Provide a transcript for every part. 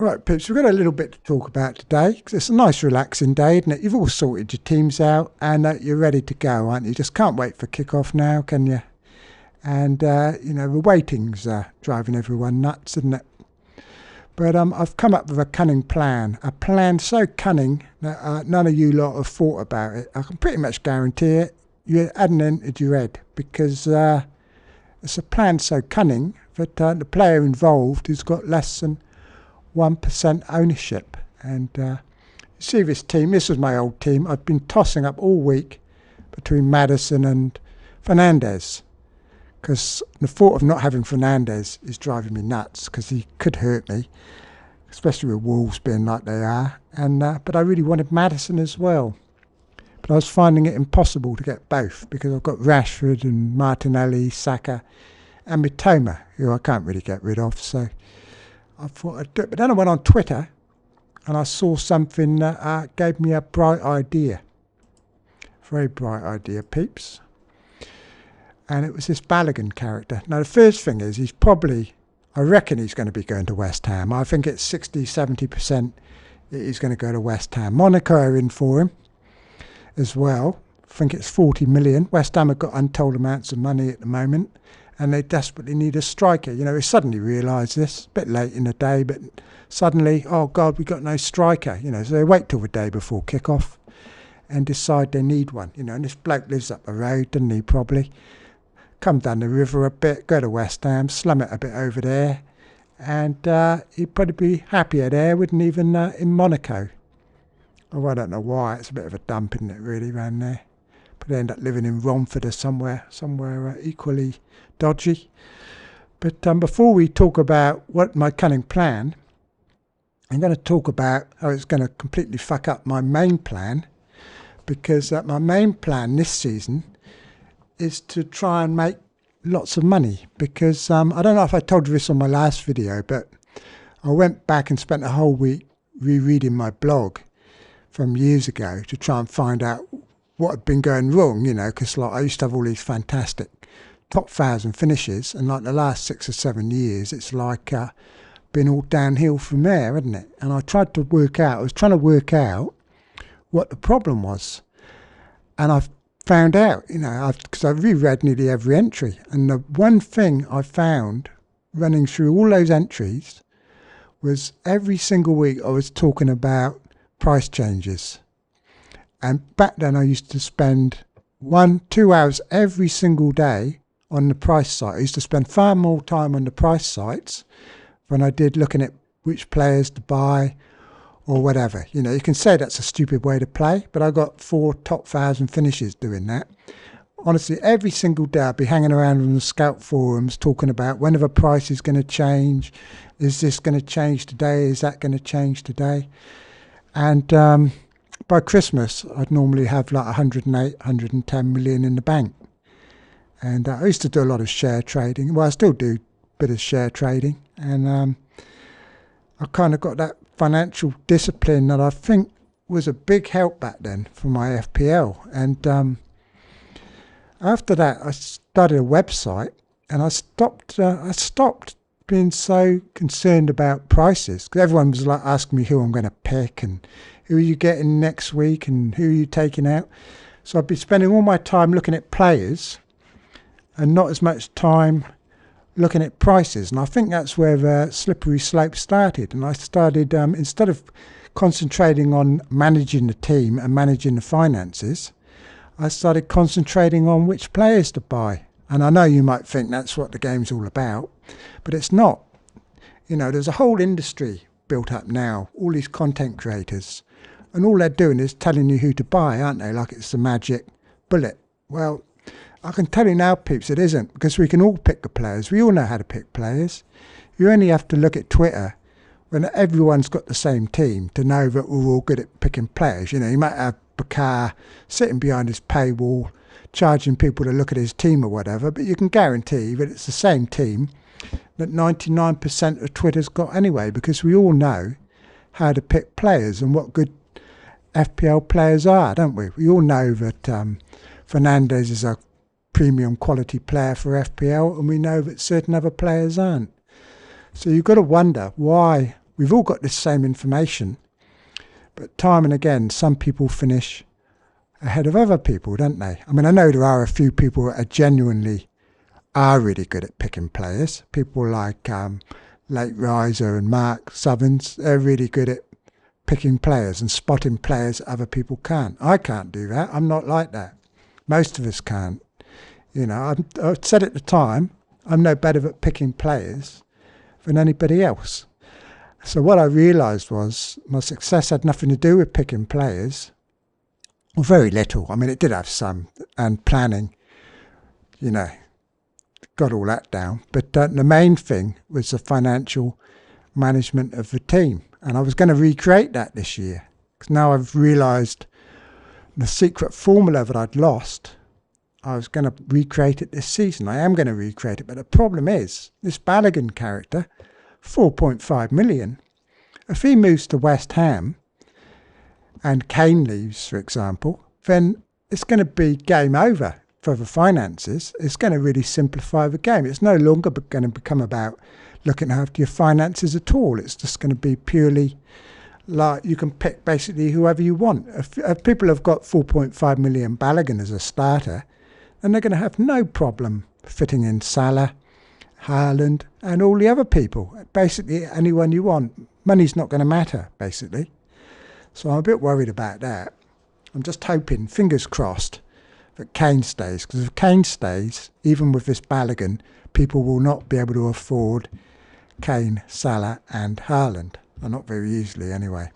Right, Pips, we've got a little bit to talk about today 'cause it's a nice, relaxing day, isn't it? You've all sorted your teams out and you're ready to go, aren't you? Just can't wait for kick-off now, can you? And, the waiting's driving everyone nuts, isn't it? But I've come up with a cunning plan. A plan so cunning that none of you lot have thought about it. I can pretty much guarantee it. You hadn't entered your head because it's a plan so cunning that the player involved has got less than 1% ownership. And you see this team, this was my old team. I've been tossing up all week between Madison and Fernandez because the thought of not having Fernandez is driving me nuts because he could hurt me, especially with Wolves being like they are. And but I really wanted Madison as well. But I was finding it impossible to get both because I've got Rashford and Martinelli, Saka and Mitoma, who I can't really get rid of. So I thought I'd do it. But then I went on Twitter and I saw something that gave me a bright idea. Very bright idea, peeps. And it was this Balogun character. Now, the first thing is I reckon he's going to be going to West Ham. I think it's 60-70% that he's going to go to West Ham. Monaco are in for him as well. I think it's 40 million. West Ham have got untold amounts of money at the moment. And they desperately need a striker. They suddenly realised this, a bit late in the day, but suddenly, oh God, we've got no striker. So they wait till the day before kick-off and decide they need one. And this bloke lives up the road, doesn't he, probably? Come down the river a bit, go to West Ham, slum it a bit over there, and he'd probably be happier there, wouldn't he, even in Monaco. Oh, I don't know why, it's a bit of a dump, isn't it, really, around there? But they end up living in Romford or somewhere equally dodgy. But before we talk about what my cunning plan, I'm going to talk about how it's going to completely fuck up my main plan, because my main plan this season is to try and make lots of money. Because I don't know if I told you this on my last video, but I went back and spent a whole week rereading my blog from years ago to try and find out what had been going wrong, because I used to have all these fantastic top 1,000 finishes, and like the last 6 or 7 years, it's like been all downhill from there, hasn't it? And I was trying to work out what the problem was, and I found out, because I reread nearly every entry, and the one thing I found running through all those entries was every single week I was talking about price changes. And back then I used to spend 1-2 hours every single day on the price site. I used to spend far more time on the price sites than I did looking at which players to buy or whatever. You can say that's a stupid way to play, but I got 4 top 1,000 finishes doing that. Honestly, every single day I'd be hanging around on the scout forums talking about when the price is going to change. Is this going to change today? Is that going to change today? And by Christmas, I'd normally have like 108, 110 million in the bank. And I used to do a lot of share trading. Well, I still do a bit of share trading. And I kind of got that financial discipline that I think was a big help back then for my FPL. And after that, I started a website, and I stopped being so concerned about prices, because everyone was like asking me who I'm going to pick and who are you getting next week and who are you taking out. So I'd be spending all my time looking at players and not as much time looking at prices. And I think that's where the slippery slope started. And I started, instead of concentrating on managing the team and managing the finances, I started concentrating on which players to buy. And I know you might think that's what the game's all about, but it's not. There's a whole industry built up now, all these content creators, and all they're doing is telling you who to buy, aren't they? Like it's the magic bullet. Well, I can tell you now, peeps, it isn't, because we can all pick the players. We all know how to pick players. You only have to look at Twitter when everyone's got the same team to know that we're all good at picking players. You might have Bakar sitting behind his paywall, charging people to look at his team or whatever, but you can guarantee that it's the same team that 99% of Twitter's got anyway, because we all know how to pick players and what good FPL players are, don't we? We all know that Fernandez is a premium quality player for FPL, and we know that certain other players aren't. So you've got to wonder why We've all got this same information, but time and again, some people finish ahead of other people, don't they? I mean, I know there are a few people that are really good at picking players. People like Late Riser and Mark Southerns, they're really good at picking players and spotting players that other people can't. I can't do that. I'm not like that. Most of us can't. You know, I said at the time, I'm no better at picking players than anybody else. So what I realised was my success had nothing to do with picking players, or very little. I mean, it did have some, and planning, you know, got all that down. But the main thing was the financial management of the team. And I was going to recreate that this year. Because now I've realised the secret formula that I'd lost, I was going to recreate it this season. I am going to recreate it. But the problem is, this Balogun character, 4.5 million, if he moves to West Ham and Kane leaves, for example, then it's going to be game over for the finances. It's going to really simplify the game. It's no longer going to become about looking after your finances at all. It's just going to be purely like you can pick basically whoever you want. If people have got 4.5 million Balogun as a starter, then they're going to have no problem fitting in Salah, Haaland and all the other people. Basically anyone you want. Money's not going to matter, basically. So I'm a bit worried about that. I'm just hoping, fingers crossed, that Kane stays. Because if Kane stays, even with this Balogun, people will not be able to afford Kane, Salah and Haaland. Well, not very easily anyway.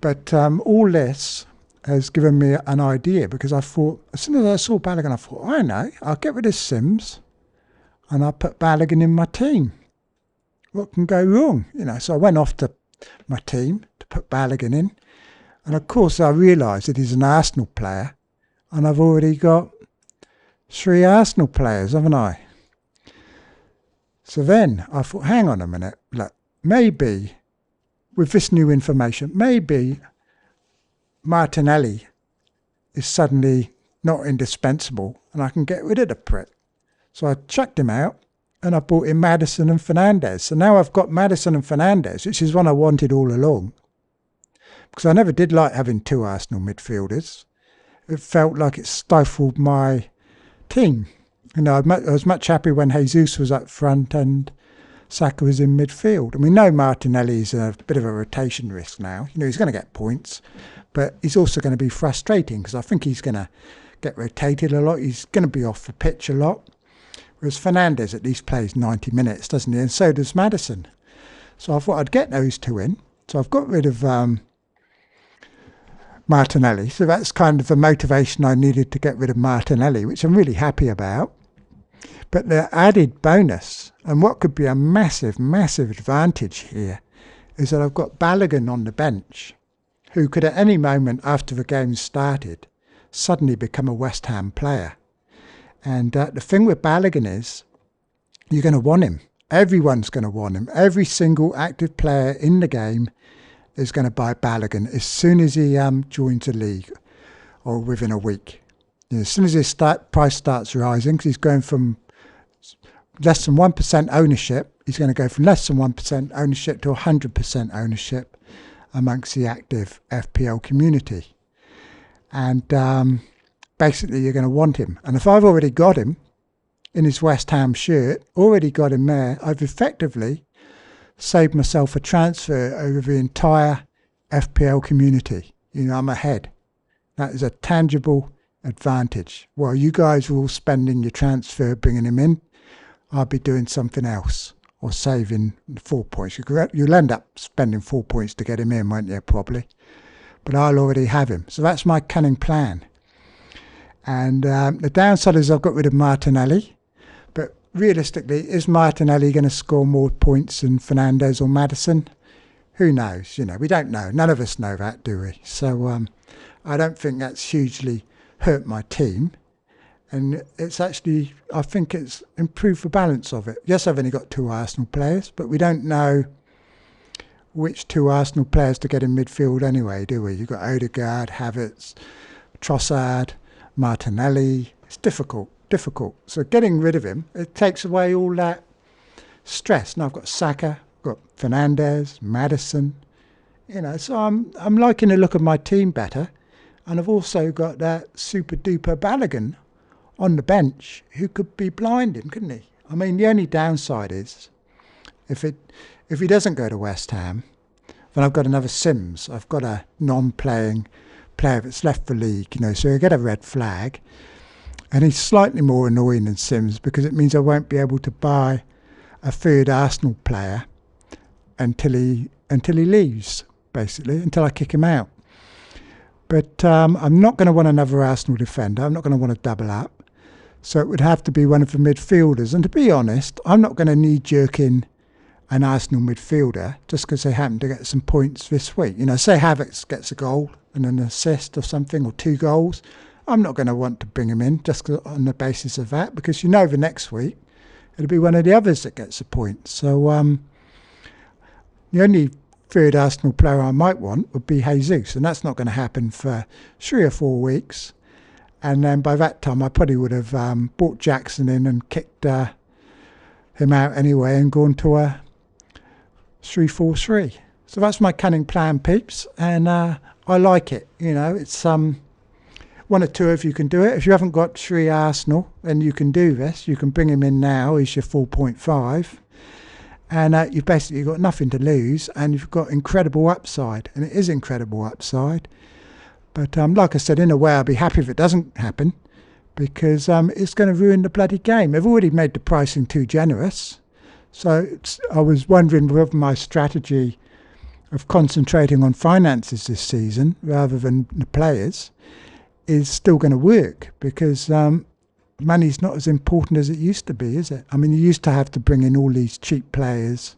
But all this has given me an idea, because I thought, as soon as I saw Balogun, I thought, I know, I'll get rid of Sims and I'll put Balogun in my team. What can go wrong? You know, so I went off to my team to put Balogun in. And of course I realised that he's an Arsenal player, and I've already got 3 Arsenal players, haven't I? So then I thought, hang on a minute, look, maybe with this new information, maybe Martinelli is suddenly not indispensable and I can get rid of the prick. So I chucked him out and I brought in Maddison and Fernandes. So now I've got Maddison and Fernandes, which is one I wanted all along. Because I never did like having 2 Arsenal midfielders. It felt like it stifled my team. You know, I was much happier when Jesus was up front and Saka was in midfield. And we know Martinelli's a bit of a rotation risk now. You know, he's going to get points, but he's also going to be frustrating because I think he's going to get rotated a lot. He's going to be off the pitch a lot. Whereas Fernandes at least plays 90 minutes, doesn't he? And so does Maddison. So I thought I'd get those 2 in. So I've got rid of Martinelli. So that's kind of the motivation I needed to get rid of Martinelli, which I'm really happy about. But the added bonus, and what could be a massive, massive advantage here, is that I've got Balogun on the bench, who could at any moment after the game started suddenly become a West Ham player. And the thing with Balogun is, you're going to want him. Everyone's going to want him. Every single active player in the game is going to buy Balogun as soon as he joins the league, or within a week. You know, as soon as his price starts rising, because he's going from less than 1% ownership, he's going to go from less than 1% ownership to 100% ownership amongst the active FPL community. And basically you're going to want him. And if I've already got him in his West Ham shirt, already got him there, I've effectively saved myself a transfer over the entire FPL community. You know, I'm ahead. That is a tangible advantage. While you guys are all spending your transfer bringing him in, I'll be doing something else or saving 4 points. You'll end up spending 4 points to get him in, won't you, probably? But I'll already have him. So that's my cunning plan. And the downside is I've got rid of Martinelli. But realistically, is Martinelli going to score more points than Fernandes or Maddison? Who knows? You know, we don't know. None of us know that, do we? So I don't think that's hugely hurt my team. And it's actually, I think it's improved the balance of it. Yes, I've only got 2 Arsenal players, but we don't know which 2 Arsenal players to get in midfield anyway, do we? You've got Odegaard, Havertz, Trossard, Martinelli. It's difficult. So getting rid of him, it takes away all that stress. Now I've got Saka, got Fernandes, Maddison, so I'm liking the look of my team better. And I've also got that super duper Balogun on the bench who could be blinding, couldn't he? I mean, the only downside is if he doesn't go to West Ham, then I've got another Sims. I've got a non-playing player that's left the league, so I get a red flag. And he's slightly more annoying than Sims because it means I won't be able to buy a third Arsenal player until he leaves, basically, until I kick him out. But I'm not going to want another Arsenal defender. I'm not going to want to double up. So it would have to be one of the midfielders. And to be honest, I'm not going to knee-jerk in an Arsenal midfielder just because they happen to get some points this week. Say Havertz gets a goal and an assist or something, or 2 goals. I'm not going to want to bring him in just on the basis of that, because the next week it'll be one of the others that gets a point. So the only third Arsenal player I might want would be Jesus, and that's not going to happen for 3 or 4 weeks. And then by that time I probably would have brought Jackson in and kicked him out anyway and gone to a 3-4-3. So that's my cunning plan, peeps, and I like it. It's 1 or 2 of you can do it. If you haven't got 3 Arsenal, then you can do this. You can bring him in now. He's your 4.5. And you've basically got nothing to lose, and you've got incredible upside. And it is incredible upside. But like I said, in a way, I'll be happy if it doesn't happen, because it's going to ruin the bloody game. They've already made the pricing too generous. So I was wondering whether my strategy of concentrating on finances this season rather than the players is still going to work, because money's not as important as it used to be, is it? I mean, you used to have to bring in all these cheap players,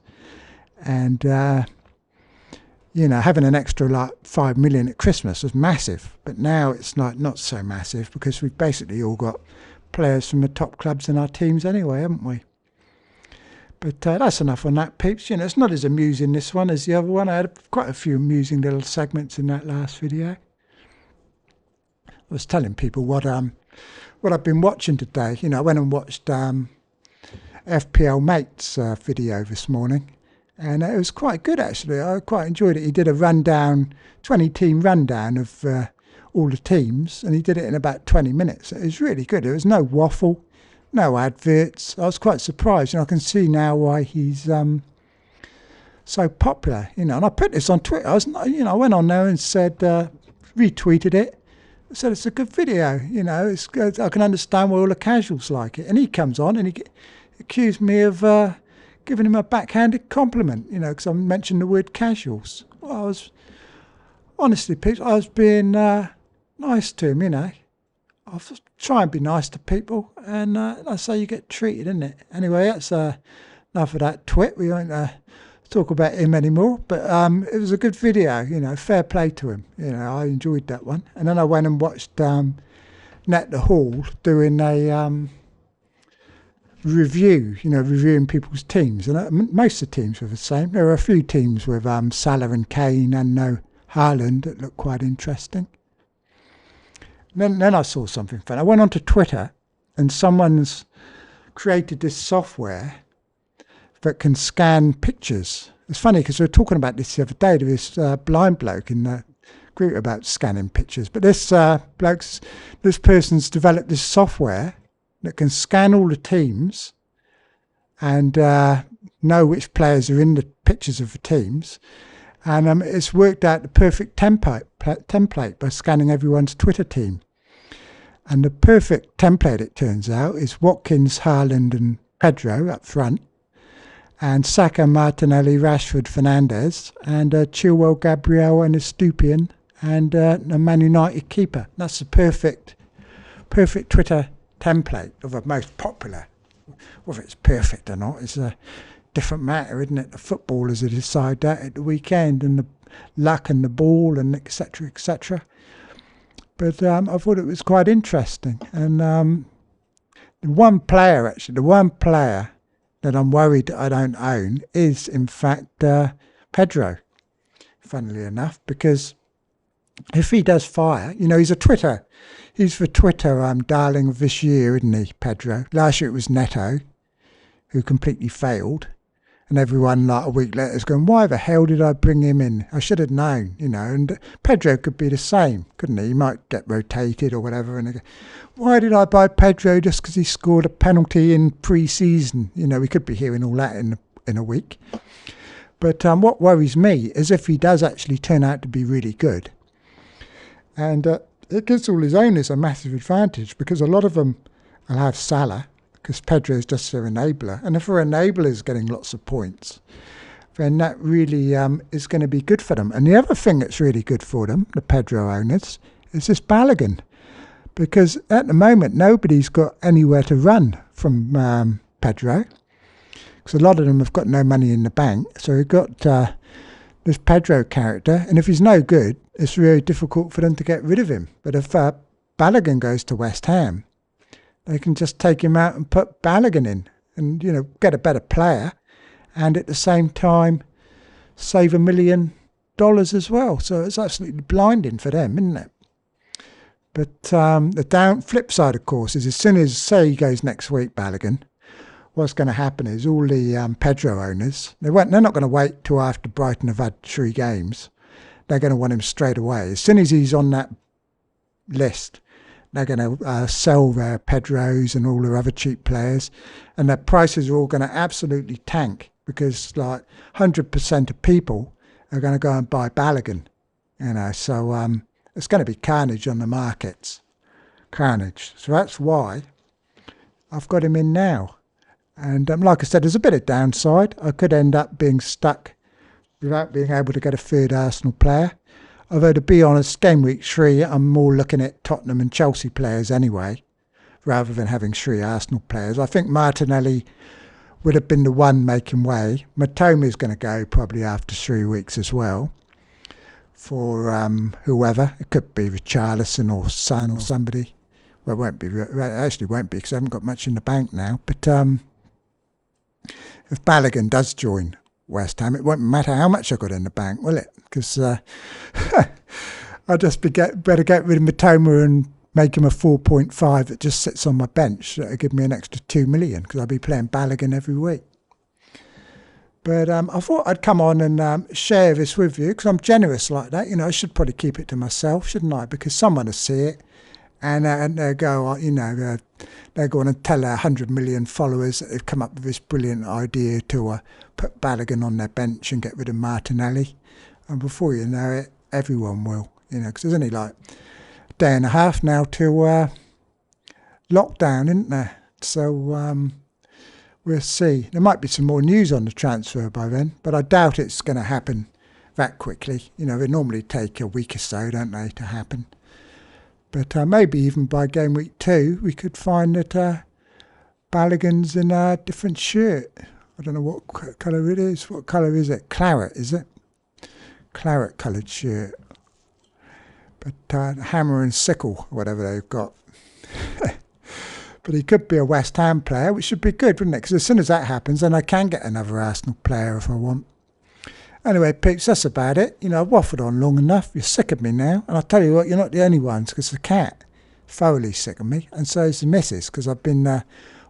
and having an extra like 5 million at Christmas was massive, but now it's not so massive, because we've basically all got players from the top clubs in our teams anyway, haven't we? But that's enough on that, peeps. It's not as amusing, this one, as the other one. I had quite a few amusing little segments in that last video. I was telling people what I've been watching today. I went and watched FPL Mate's video this morning, and it was quite good, actually. I quite enjoyed it. He did a 20-team rundown of all the teams, and he did it in about 20 minutes. It was really good. There was no waffle, no adverts. I was quite surprised, and I can see now why he's so popular. And I put this on Twitter. I went on there and said, retweeted it. I said it's a good video. It's good. I can understand why all the casuals like it. And he comes on and he accused me of giving him a backhanded compliment. Because I mentioned the word casuals. Well, honestly, people, I was being nice to him. I try and be nice to people, and that's how you get treated, isn't it? Anyway, that's enough of that twit. We won't talk about him anymore, but it was a good video. Fair play to him. I enjoyed that one. And then I went and watched Net the Hall doing a review, reviewing people's teams, and most of the teams were the same. There were a few teams with Salah and Kane and no Haaland that looked quite interesting. Then I saw something fun. I went onto Twitter, and someone's created this software that can scan pictures. It's funny because we were talking about this the other day to this blind bloke in the group about scanning pictures. But this person's developed this software that can scan all the teams and know which players are in the pictures of the teams. And it's worked out the perfect template by scanning everyone's Twitter team. And the perfect template, it turns out, is Watkins, Haaland and Pedro up front, and Saka, Martinelli, Rashford, Fernandes, and Chilwell, Gabriel and Estupiñán, and the Man United keeper. That's the perfect Twitter template of the most popular. Whether it's perfect or not is a different matter, isn't it? The footballers will decide that at the weekend, and the luck and the ball and etc. etc. But I thought it was quite interesting. And the one player that I'm worried that I don't own is, in fact, Pedro, funnily enough, because if he does fire, he's the Twitter darling of this year, isn't he, Pedro? Last year it was Neto, who completely failed. And everyone, like a week later, is going, why the hell did I bring him in? I should have known, you know. And Pedro could be the same, couldn't he? He might get rotated or whatever. And they go, why did I buy Pedro just because he scored a penalty in pre-season? You know, we could be hearing all that in a week. But what worries me is if he does actually turn out to be really good. And it gives all his owners a massive advantage, because a lot of them will have Salah, because Pedro is just their enabler. And if their enabler is getting lots of points, then that really is going to be good for them. And the other thing that's really good for them, the Pedro owners, is this Balogun. Because at the moment, nobody's got anywhere to run from Pedro. Because a lot of them have got no money in the bank. So we've got this Pedro character. And if he's no good, it's really difficult for them to get rid of him. But if Balogun goes to West Ham, they can just take him out and put Balogun in and, you know, get a better player and at the same time save $1 million as well. So it's absolutely blinding for them, isn't it? But the flip side, of course, is as soon as, say, he goes next week, Balogun, what's going to happen is all the Pedro owners, they're not going to wait till after Brighton have had 3 games. They're going to want him straight away. As soon as he's on that list, they're going to sell their Pedros and all their other cheap players, and their prices are all going to absolutely tank, because like 100% of people are going to go and buy Balogun, you know. So it's going to be carnage on the markets, carnage. So that's why I've got him in now. And like I said, there's a bit of downside. I could end up being stuck without being able to get a third Arsenal player. Although, to be honest, game week 3, I'm more looking at Tottenham and Chelsea players anyway, rather than having 3 Arsenal players. I think Martinelli would have been the one making way. Matomi's going to go probably after 3 weeks as well, for whoever. It could be Richarlison or Son or somebody. Well, it won't be. It actually won't be, because I haven't got much in the bank now. But if Balogun does join West Ham, it won't matter how much I got in the bank, will it? Because I'll just better get rid of Matoma and make him a 4.5 that just sits on my bench. That'll give me an extra 2 million, because I'll be playing Balogun every week. But I thought I'd come on and share this with you, because I'm generous like that. You know, I should probably keep it to myself, shouldn't I? Because someone will see it, and they'll go, you know, they're going to tell their 100 million followers that they've come up with this brilliant idea to put Balogun on their bench and get rid of Martinelli. And before you know it, everyone will, you know, because there's only like a day and a half now till lockdown, isn't there? So we'll see. There might be some more news on the transfer by then, but I doubt it's going to happen that quickly. You know, they normally take a week or so, don't they, to happen. But maybe even by game week 2, we could find that Balogun's in a different shirt. I don't know what colour it is. What colour is it? Claret, is it? Claret coloured shirt. But hammer and sickle, whatever they've got. But he could be a West Ham player, which should be good, wouldn't it? Because as soon as that happens, then I can get another Arsenal player if I want. Anyway, peeps, that's about it. You know, I've waffled on long enough. You're sick of me now. And I'll tell you what, you're not the only ones, because the cat thoroughly sick of me. And so is the missus, because I've been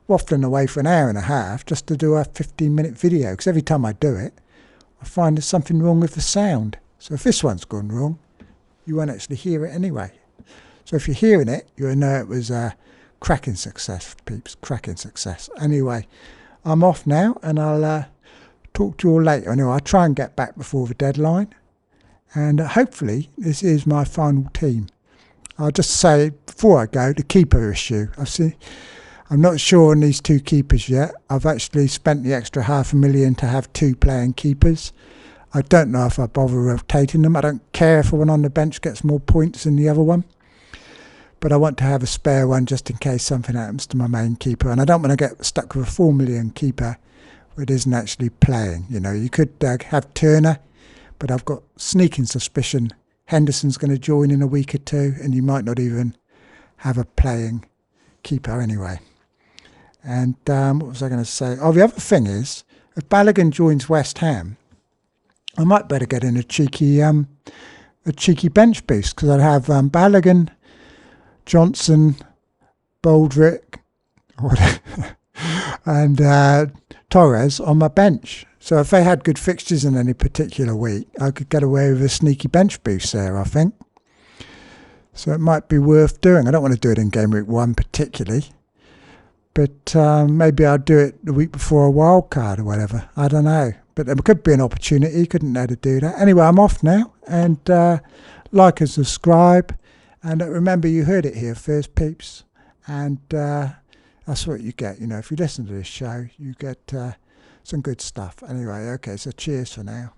waffling away for an hour and a half just to do a 15-minute video. Because every time I do it, I find there's something wrong with the sound. So if this one's gone wrong, you won't actually hear it anyway. So if you're hearing it, you'll know it was a cracking success, peeps. Cracking success. Anyway, I'm off now, and I'll talk to you all later. Anyway, I'll try and get back before the deadline, and hopefully this is my final team. I'll just say before I go, the keeper issue. I'm not sure on these 2 keepers yet. I've actually spent the extra $500,000 to have 2 playing keepers. I don't know if I bother rotating them. I don't care if the one on the bench gets more points than the other one, but I want to have a spare one just in case something happens to my main keeper, and I don't want to get stuck with a 4 million keeper it isn't actually playing. You know, you could have Turner, but I've got sneaking suspicion Henderson's going to join in a week or 2, and you might not even have a playing keeper anyway. And what was I going to say? Oh, the other thing is, if Balogun joins West Ham, I might better get in a cheeky bench boost, because I'd have Balogun, Johnson, Baldrick, and Torres on my bench. So if they had good fixtures in any particular week, I could get away with a sneaky bench boost there, I think. So it might be worth doing. I don't want to do it in game week 1 particularly, but maybe I'll do it the week before a wild card or whatever. I don't know. But there could be an opportunity, couldn't there, to do that? Anyway, I'm off now. And like and subscribe. And remember, you heard it here first, peeps. And that's what you get. You know, if you listen to this show, you get some good stuff. Anyway, okay, so cheers for now.